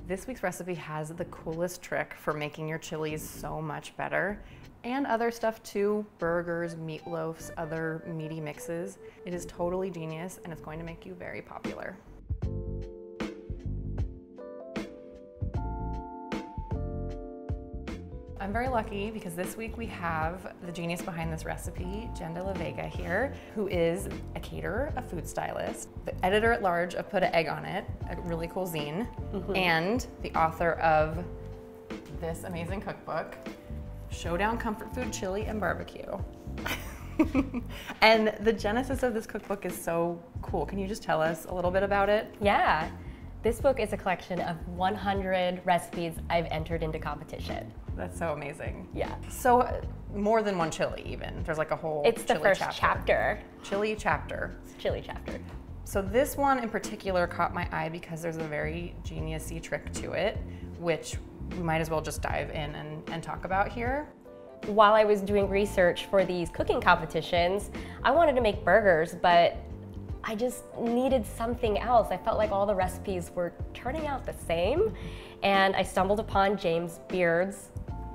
This week's recipe has the coolest trick for making your chilies so much better, and other stuff too, burgers, meatloafs, other meaty mixes. It is totally genius and it's going to make you very popular. I'm very lucky because this week we have the genius behind this recipe, Jenn de la Vega here, who is a caterer, a food stylist, the editor at large of Put an Egg on It, a really cool zine, and the author of this amazing cookbook, Showdown Comfort Food Chili and Barbecue. And the genesis of this cookbook is so cool. Can you just tell us a little bit about it? Yeah, this book is a collection of 100 recipes I've entered into competition. That's so amazing. Yeah. So more than one chili even. There's like a whole It's the chili first chapter. Chili chapter. It's chili chapter. So this one in particular caught my eye because there's a very genius-y trick to it, which we might as well just dive in and talk about here. While I was doing research for these cooking competitions, I wanted to make burgers, but I just needed something else. I felt like all the recipes were turning out the same, and I stumbled upon James Beard's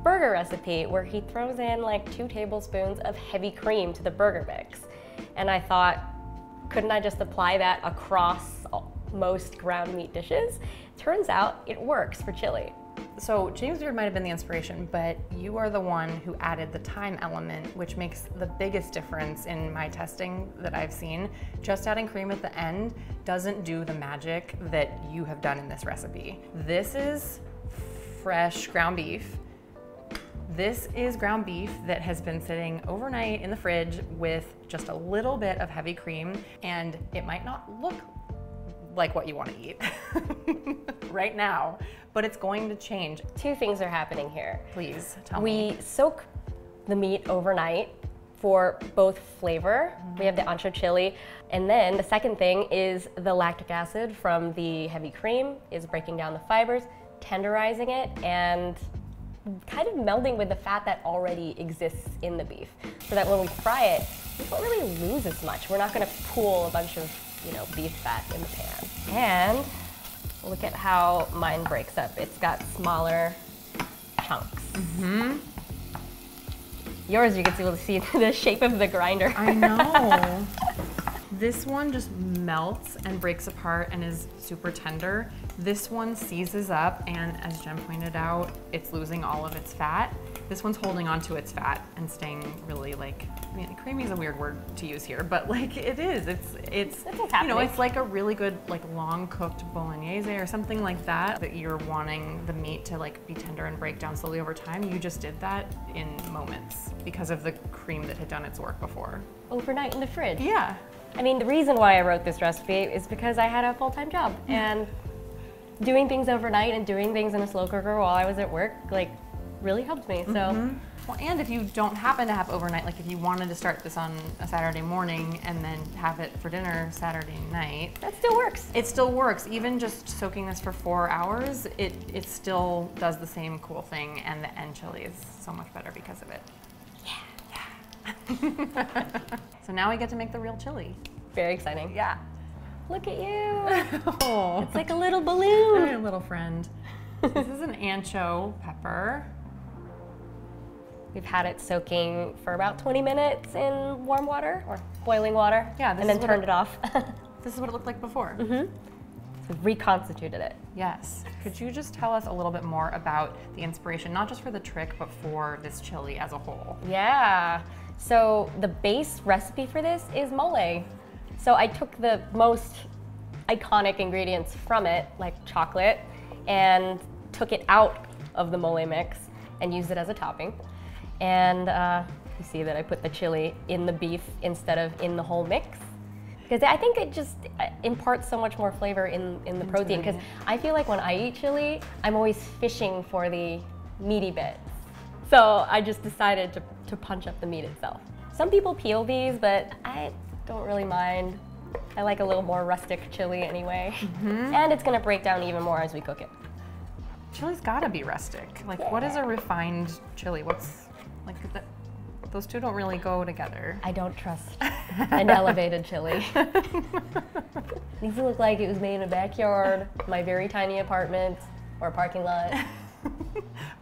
burger recipe where he throws in like 2 tablespoons of heavy cream to the burger mix. And I thought, couldn't I just apply that across most ground meat dishes? Turns out it works for chili. So James Beard might have been the inspiration, but you are the one who added the time element, which makes the biggest difference in my testing that I've seen. Just adding cream at the end doesn't do the magic that you have done in this recipe. This is fresh ground beef. This is ground beef that has been sitting overnight in the fridge with just a little bit of heavy cream, and it might not look like what you want to eat right now, but it's going to change. 2 things are happening here. Please tell me. We soak the meat overnight for both flavor. We have the ancho chili, and then the second thing is the lactic acid from the heavy cream is breaking down the fibers, tenderizing it, and kind of melding with the fat that already exists in the beef, so that when we fry it, we don't really lose as much. We're not going to pool a bunch of, beef fat in the pan. And look at how mine breaks up. It's got smaller chunks. Yours, you can see the shape of the grinder. I know. This one just melts and breaks apart and is super tender. This one seizes up, and as Jen pointed out, it's losing all of its fat. This one's holding onto its fat and staying really creamy is a weird word to use here, but it is. It's it's like a really good long cooked bolognese or something like that you're wanting the meat to be tender and break down slowly over time. You just did that in moments because of the cream that had done its work before. Overnight in the fridge. Yeah. I mean, the reason why I wrote this recipe is because I had a full-time job, and doing things overnight and doing things in a slow cooker while I was at work really helped me. So. Well, and if you don't happen to have overnight, if you wanted to start this on a Saturday morning and then have it for dinner Saturday night. That still works. It still works. Even just soaking this for 4 hours, it still does the same cool thing, and the end chili is so much better because of it. Yeah. So now we get to make the real chili. Very exciting. Yeah. Look at you. Oh. It's like a little balloon. My little friend. This is an ancho pepper. We've had it soaking for about 20 minutes in warm water or boiling water. Yeah, and then turned it off. This is what it looked like before. So reconstituted it. Yes. Could you just tell us a little bit more about the inspiration, not just for the trick, but for this chili as a whole? Yeah. So the base recipe for this is mole. So I took the most iconic ingredients from it, like chocolate, and took it out of the mole mix and used it as a topping. And you see that I put the chili in the beef instead of in the whole mix, because I think it just imparts so much more flavor in the protein, because I feel like when I eat chili, I'm always fishing for the meaty bits. So I just decided to punch up the meat itself. Some people peel these, but I don't really mind. I like a little more rustic chili anyway. And it's gonna break down even more as we cook it. Chili's gotta be rustic. What is a refined chili? Those two don't really go together. I don't trust an elevated chili. These look like it was made in a backyard, my very tiny apartment, or a parking lot.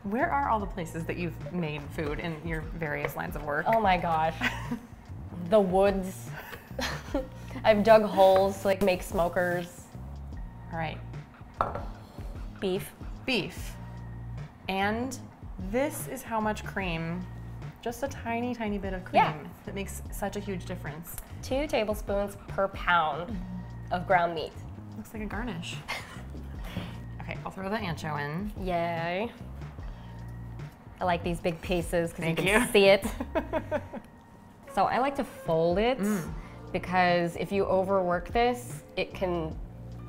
Where are all the places that you've made food in your various lines of work? Oh my gosh. The woods. I've dug holes to like make smokers. All right. Beef. Beef. And this is how much cream, just a tiny, tiny bit of cream that makes such a huge difference. 2 tablespoons per pound of ground meat. Looks like a garnish. Okay, I'll throw the ancho in. Yay. I like these big pieces because you Thank can you. see it. So I like to fold it because if you overwork this, it can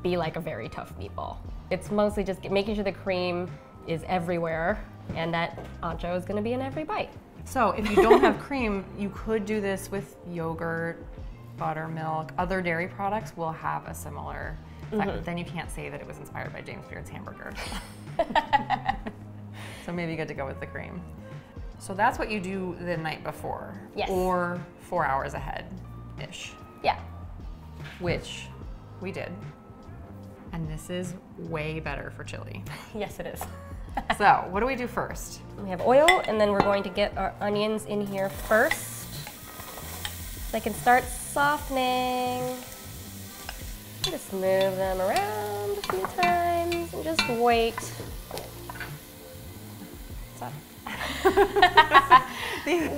be like a very tough meatball. It's mostly just making sure the cream is everywhere and that ancho is gonna be in every bite. So if you don't have cream, you could do this with yogurt, buttermilk. Other dairy products will have a similar effect, but then you can't say that it was inspired by James Beard's hamburger. So maybe good to go with the cream. So that's what you do the night before. Yes. Or 4 hours ahead-ish. Yeah. Which we did. And this is way better for chili. Yes, it is. So what do we do first? We have oil, and then we're going to get our onions in here first. They can start softening. Just move them around a few times and just wait.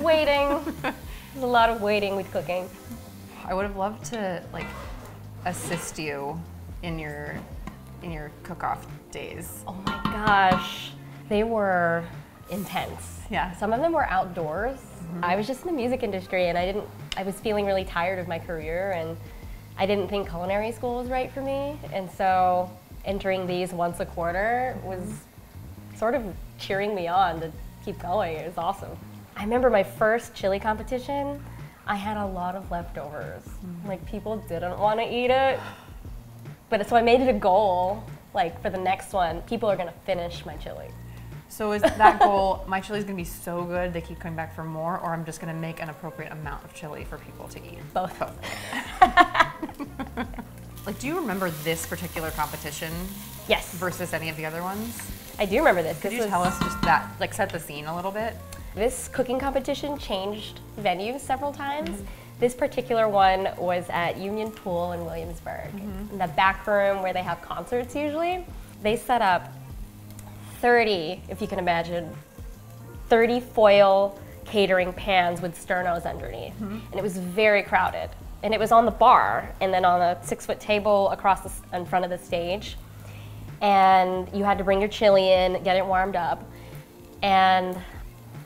Waiting. There's a lot of waiting with cooking. I would have loved to like assist you in your cook-off days. Oh my gosh, they were intense. Yeah. Some of them were outdoors. I was just in the music industry and I was feeling really tired of my career and I didn't think culinary school was right for me. And so entering these once a quarter was sort of cheering me on to keep going. It was awesome. I remember my first chili competition, I had a lot of leftovers. Like people didn't want to eat it. But so I made it a goal, like for the next one, people are gonna finish my chili. So is that goal, my chili's gonna be so good they keep coming back for more, or I'm just gonna make an appropriate amount of chili for people to eat? Both. Like, do you remember this particular competition? Yes. Versus any of the other ones? I do remember this. Could you tell us just that, like set the scene a little bit? This cooking competition changed venues several times. This particular one was at Union Pool in Williamsburg. In the back room where they have concerts usually. They set up 30, if you can imagine, 30 foil catering pans with sternos underneath. And it was very crowded. And it was on the bar and then on a 6-foot table across in front of the stage. And you had to bring your chili in, get it warmed up. And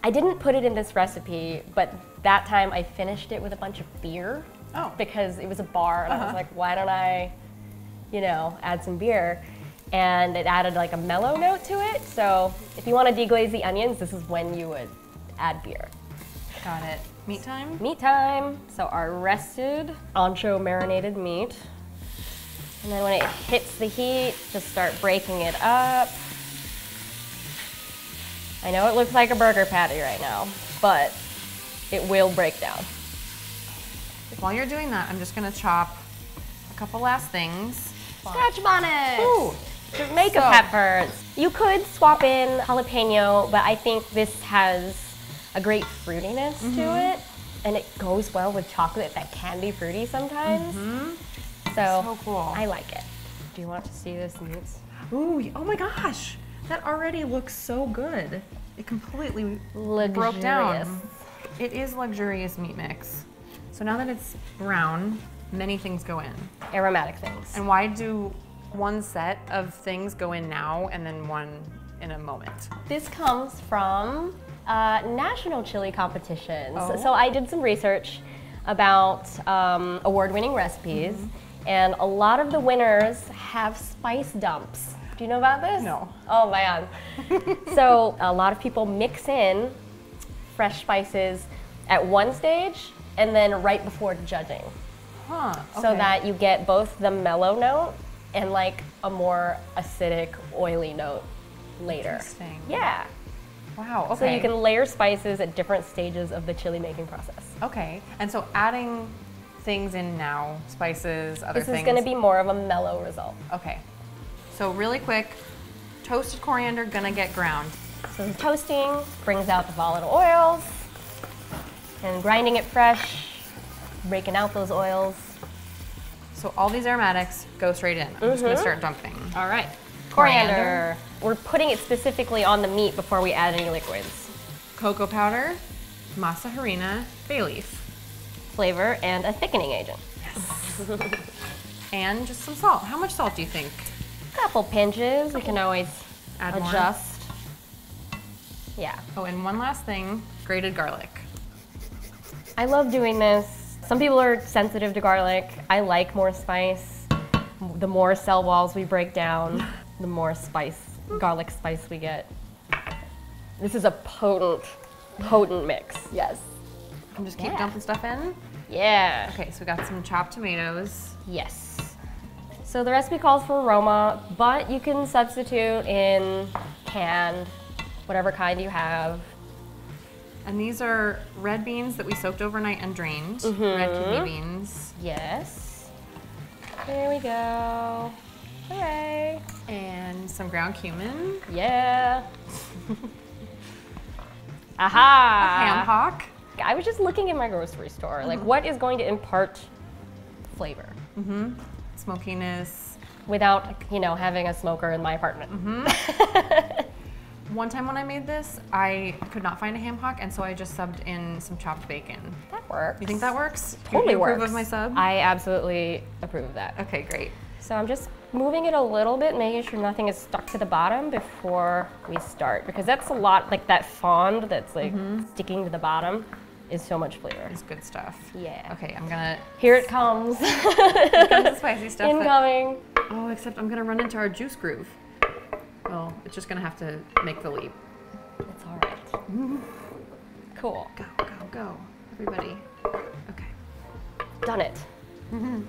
I didn't put it in this recipe, but that time I finished it with a bunch of beer. Oh. Because it was a bar and I was like, why don't I, add some beer? And it added like a mellow note to it. So if you want to deglaze the onions, this is when you would add beer. Got it. Meat time? Meat time. So our rested ancho marinated meat. And then when it hits the heat, just start breaking it up. I know it looks like a burger patty right now, but it will break down. While you're doing that, I'm just gonna chop a couple last things. Scotch Bonnet! Ooh. Jamaica peppers. You could swap in jalapeno, but I think this has a great fruitiness to it, and it goes well with chocolate that can be fruity sometimes. So cool. I like it. Do you want to see this meat? Ooh, oh my gosh. That already looks so good. It completely broke down. It is luxurious meat mix. So now that it's brown, many things go in. Aromatic things. And why do one set of things go in now and then one in a moment? This comes from national chili competitions. Oh. So I did some research about award-winning recipes, and a lot of the winners have spice dumps. Do you know about this? No. Oh man. So a lot of people mix in fresh spices at one stage and then right before judging. Huh, okay. So that you get both the mellow note and like a more acidic, oily note later. Interesting. Yeah. Wow, okay. So you can layer spices at different stages of the chili making process. Okay, and so adding things in now, spices, other things. This is gonna be more of a mellow result. Okay, so really quick, Toasted coriander gonna get ground. So the toasting brings out the volatile oils, and grinding it fresh, raking out those oils. So all these aromatics go straight in. I'm just gonna start dumping. All right. Coriander. We're putting it specifically on the meat before we add any liquids. Cocoa powder, masa harina, bay leaf. Flavor and a thickening agent. Yes. And just some salt. How much salt do you think? A couple pinches. We can always Add adjust. Yeah. Oh, and one last thing, grated garlic. I love doing this. Some people are sensitive to garlic. I like more spice. The more cell walls we break down, the more spice, garlic spice we get. This is a potent mix. Yes. And just keep dumping stuff in? Yeah. Okay, so we got some chopped tomatoes. Yes. So the recipe calls for aroma, but you can substitute in canned, whatever kind you have. And these are red beans that we soaked overnight and drained. Red kidney beans. Yes. There we go. Hooray. And some ground cumin. Yeah. Aha! A ham hock. I was just looking in my grocery store, like what is going to impart flavor? Smokiness. Without, you know, having a smoker in my apartment. One time when I made this, I could not find a ham hock, and so I just subbed in some chopped bacon. That works. You think that works? Totally you works. approve of my sub? I absolutely approve of that. Okay, great. So I'm just moving it a little bit, making sure nothing is stuck to the bottom before we start, because that's a lot, like that fond that's like sticking to the bottom is so much flavor. It's good stuff. Yeah. Okay, I'm gonna... Here it comes. Here comes the spicy stuff. Incoming. Oh, except I'm gonna run into our juice groove. Well, it's just gonna have to make the leap. It's all right. Cool. Go, go, go, everybody. Okay. Done it. And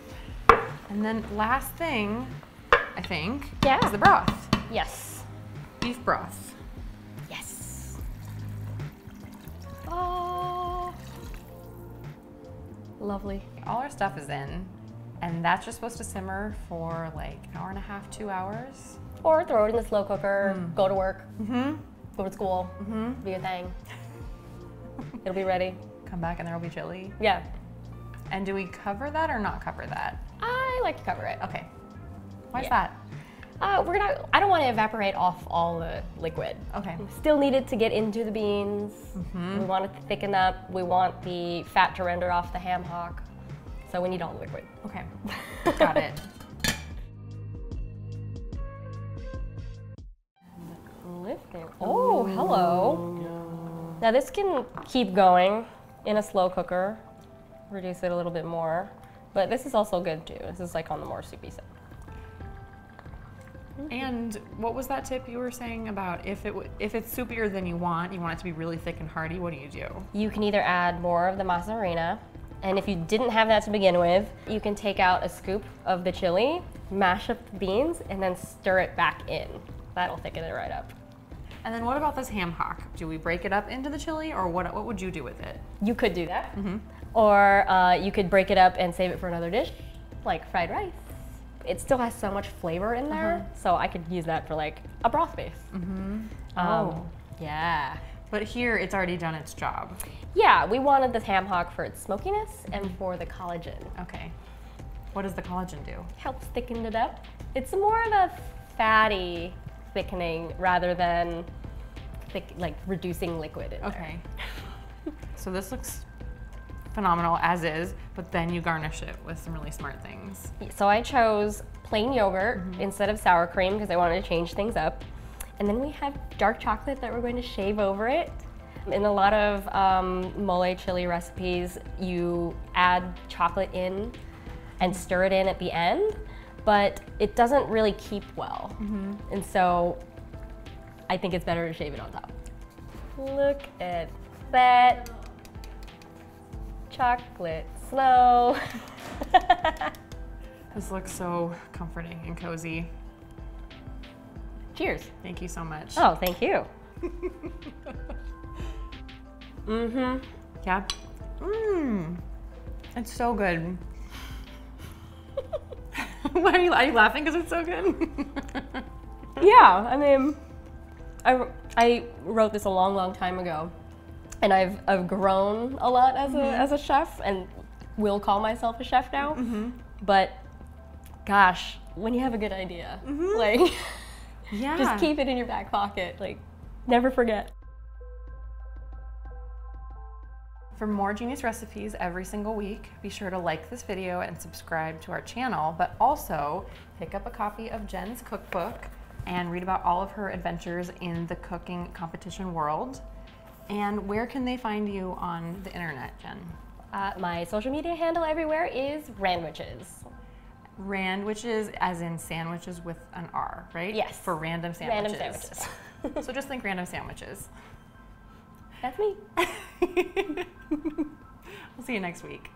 then last thing, I think, Yeah. is the broth. Yes. Beef broth. Yes. Oh. Lovely. All our stuff is in, and that's just supposed to simmer for like an hour and a half, 2 hours. Or throw it in the slow cooker, go to work, go to school, do your thing. It'll be ready. Come back and there'll be chili. Yeah. And do we cover that or not cover that? I like to cover it. Okay. Why is Yeah. that? I don't want to evaporate off all the liquid. Okay. We still need it to get into the beans. We want it to thicken up. We want the fat to render off the ham hock. So we need all the liquid. Okay. Got it. Lifting. Oh, hello. Now this can keep going in a slow cooker. Reduce it a little bit more. But this is also good too. This is like on the more soupy side. And what was that tip you were saying about if it's soupier than you want it to be really thick and hearty, what do you do? You can either add more of the masa harina, and if you didn't have that to begin with, you can take out a scoop of the chili, mash up the beans, and then stir it back in. That'll thicken it right up. And then what about this ham hock? Do we break it up into the chili, or what would you do with it? You could do that. Or you could break it up and save it for another dish, like fried rice. It still has so much flavor in there, so I could use that for like a broth base. Yeah. But here it's already done its job. Yeah, we wanted the ham hock for its smokiness and for the collagen. Okay. What does the collagen do? Helps thicken it up. It's more of a fatty thickening rather than like reducing liquid in there. Okay. So this looks phenomenal as is, but then you garnish it with some really smart things. So I chose plain yogurt instead of sour cream because I wanted to change things up. And then we have dark chocolate that we're going to shave over it. In a lot of mole chili recipes, you add chocolate in and stir it in at the end, but it doesn't really keep well. And so I think it's better to shave it on top. Look at that. Chocolate snow. This looks so comforting and cozy. Cheers. Thank you so much. Oh, thank you. Yeah. It's so good. Why are you laughing because it's so good? Yeah, I mean, I wrote this a long, long time ago, and I've grown a lot as a chef, and will call myself a chef now. But gosh, when you have a good idea, like, just keep it in your back pocket, like, never forget. For more genius recipes every single week, be sure to like this video and subscribe to our channel, but also pick up a copy of Jenn's cookbook and read about all of her adventures in the cooking competition world. And where can they find you on the internet, Jenn? My social media handle everywhere is Randwiches. Randwiches as in sandwiches with an R, right? Yes. For random sandwiches. Random sandwiches. So just think random sandwiches. That's me. We'll see you next week.